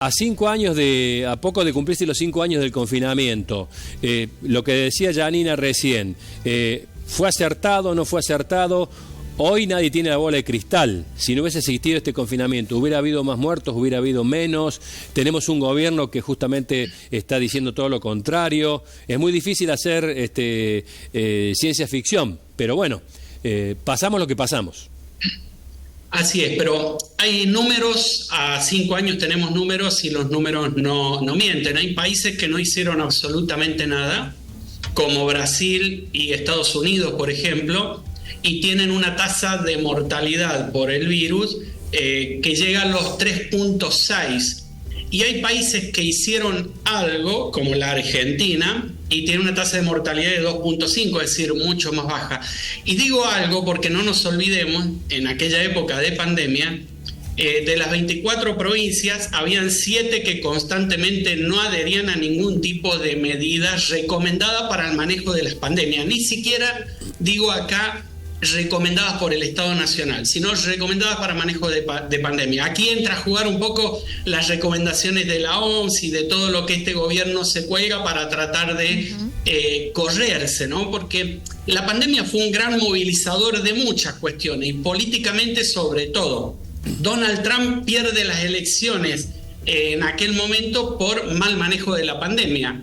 A poco de cumplirse los 5 años del confinamiento, lo que decía Janina recién, ¿fue acertado o no fue acertado? Hoy nadie tiene la bola de cristal. Si no hubiese existido este confinamiento, ¿hubiera habido más muertos? ¿Hubiera habido menos? Tenemos un gobierno que justamente está diciendo todo lo contrario. Es muy difícil hacer ciencia ficción, pero bueno, pasamos lo que pasamos. Así es, pero hay números, a 5 años tenemos números y los números no mienten. Hay países que no hicieron absolutamente nada, como Brasil y Estados Unidos, por ejemplo, y tienen una tasa de mortalidad por el virus que llega a los 3.6. Y hay países que hicieron algo, como la Argentina, y tiene una tasa de mortalidad de 2.5, es decir, mucho más baja. Y digo algo porque no nos olvidemos, en aquella época de pandemia, de las 24 provincias, habían 7 que constantemente no adherían a ningún tipo de medidas recomendadas para el manejo de las pandemias. Ni siquiera, digo acá, recomendadas por el Estado Nacional, sino recomendadas para manejo de pandemia. Aquí entra a jugar un poco las recomendaciones de la OMS y de todo lo que este gobierno se cuelga para tratar de correrse, ¿no? Porque la pandemia fue un gran movilizador de muchas cuestiones y políticamente sobre todo. Donald Trump pierde las elecciones en aquel momento por mal manejo de la pandemia.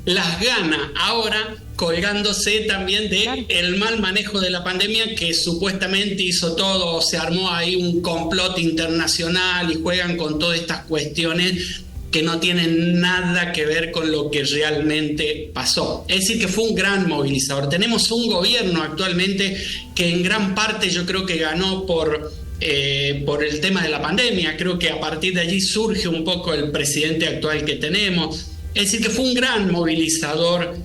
Las gana ahora colgándose también de el mal manejo de la pandemia, que supuestamente hizo todo, se armó ahí un complot internacional y juegan con todas estas cuestiones que no tienen nada que ver con lo que realmente pasó. Es decir, que fue un gran movilizador. Tenemos un gobierno actualmente que en gran parte yo creo que ganó por el tema de la pandemia. Creo que a partir de allí surge un poco el presidente actual que tenemos. Es decir, que fue un gran movilizador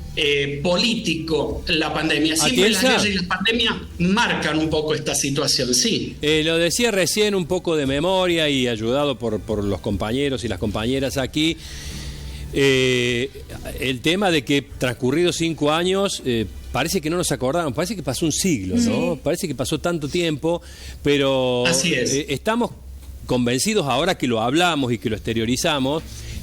político la pandemia. Siempre las guerras y las pandemias marcan un poco esta situación, sí. Lo decía recién un poco de memoria y ayudado por los compañeros y las compañeras aquí. El tema de que transcurridos 5 años... parece que no nos acordamos, parece que pasó un siglo, ¿no? Sí. Parece que pasó tanto tiempo, pero así es. Estamos convencidos ahora que lo hablamos y que lo exteriorizamos,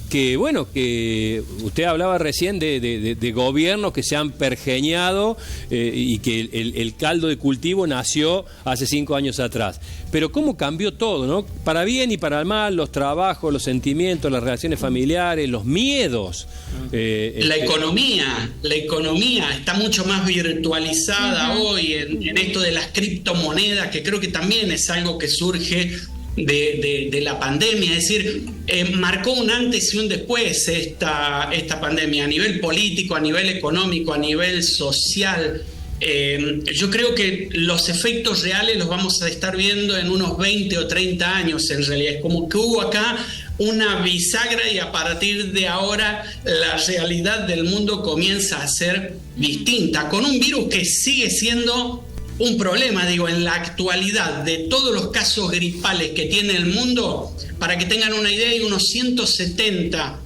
que bueno, que usted hablaba recién de gobiernos que se han pergeñado y que el caldo de cultivo nació hace 5 años atrás. Pero cómo cambió todo, ¿no? Para bien y para mal, los trabajos, los sentimientos, las relaciones familiares, los miedos. La economía está mucho más virtualizada hoy en esto de las criptomonedas, que creo que también es algo que surge de la pandemia. Es decir, marcó un antes y un después esta pandemia a nivel político, a nivel económico, a nivel social. Yo creo que los efectos reales los vamos a estar viendo en unos 20 o 30 años en realidad. Es como que hubo acá una bisagra y a partir de ahora la realidad del mundo comienza a ser distinta, con un virus que sigue siendo un problema, digo, en la actualidad. De todos los casos gripales que tiene el mundo, para que tengan una idea, hay unos 170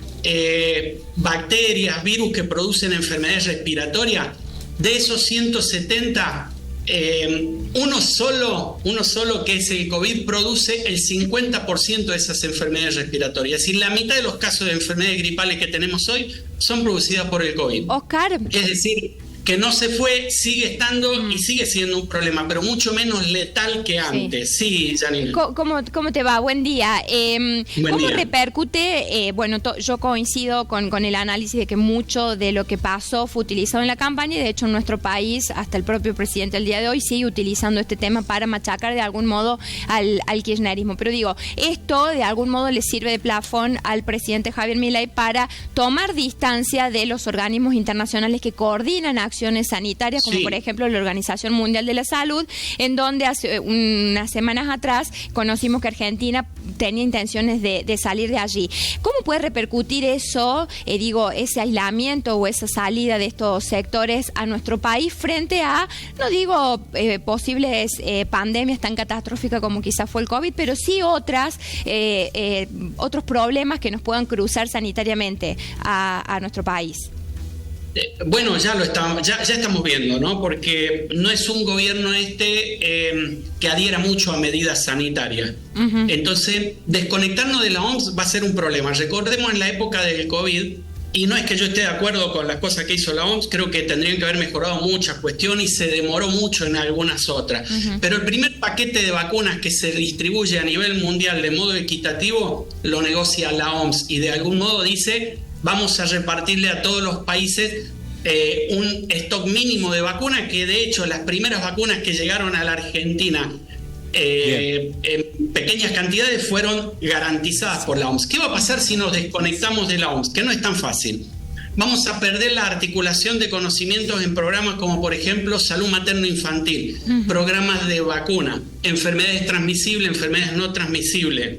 bacterias, virus que producen enfermedades respiratorias. De esos 170, uno solo que es el COVID produce el 50% de esas enfermedades respiratorias. Es decir, la mitad de los casos de enfermedades gripales que tenemos hoy son producidas por el COVID. Oscar. Es decir, que no se fue, sigue estando y sigue siendo un problema, pero mucho menos letal que antes. Sí, Janina. ¿Cómo te va? Buen día. ¿Cómo repercute? Yo coincido con el análisis de que mucho de lo que pasó fue utilizado en la campaña y de hecho en nuestro país, hasta el propio presidente el día de hoy, sigue utilizando este tema para machacar de algún modo al kirchnerismo. Pero digo, esto de algún modo le sirve de plafón al presidente Javier Milei para tomar distancia de los organismos internacionales que coordinan acciones sanitarias, como por ejemplo la Organización Mundial de la Salud, en donde hace unas semanas atrás conocimos que Argentina tenía intenciones de salir de allí. ¿Cómo puede repercutir eso, ese aislamiento o esa salida de estos sectores a nuestro país frente a, no digo posibles pandemias tan catastróficas como quizás fue el COVID, pero sí otros problemas que nos puedan cruzar sanitariamente a nuestro país? Bueno, ya estamos viendo, ¿no? Porque no es un gobierno que adhiera mucho a medidas sanitarias. Uh-huh. Entonces, desconectarnos de la OMS va a ser un problema. Recordemos en la época del COVID, y no es que yo esté de acuerdo con las cosas que hizo la OMS, creo que tendrían que haber mejorado muchas cuestiones y se demoró mucho en algunas otras. Uh-huh. Pero el primer paquete de vacunas que se distribuye a nivel mundial de modo equitativo lo negocia la OMS y de algún modo dice: vamos a repartirle a todos los países un stock mínimo de vacunas, que de hecho las primeras vacunas que llegaron a la Argentina en pequeñas cantidades fueron garantizadas por la OMS. ¿Qué va a pasar si nos desconectamos de la OMS? Que no es tan fácil. Vamos a perder la articulación de conocimientos en programas como, por ejemplo, salud materno-infantil, programas de vacuna, enfermedades transmisibles, enfermedades no transmisibles,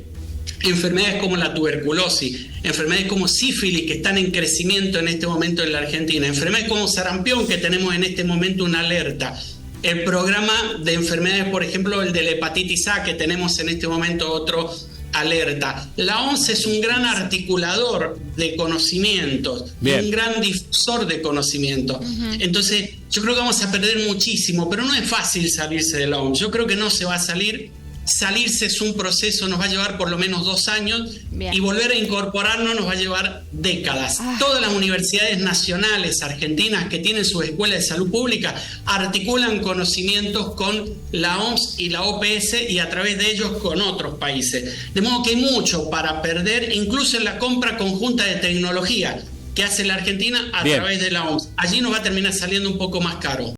enfermedades como la tuberculosis, enfermedades como sífilis, que están en crecimiento en este momento en la Argentina, enfermedades como sarampión, que tenemos en este momento una alerta, el programa de enfermedades, por ejemplo, el de la hepatitis A, que tenemos en este momento otro alerta. La OMS es un gran articulador de conocimientos, un gran difusor de conocimientos. Uh-huh. Entonces, yo creo que vamos a perder muchísimo, pero no es fácil salirse de la OMS. Yo creo que no se va a salir. Salirse es un proceso, nos va a llevar por lo menos 2 años. Bien. Y volver a incorporarnos nos va a llevar décadas. Todas las universidades nacionales argentinas que tienen sus escuelas de salud pública articulan conocimientos con la OMS y la OPS y a través de ellos con otros países. De modo que hay mucho para perder, incluso en la compra conjunta de tecnología que hace la Argentina a través de la OMS. Allí nos va a terminar saliendo un poco más caro.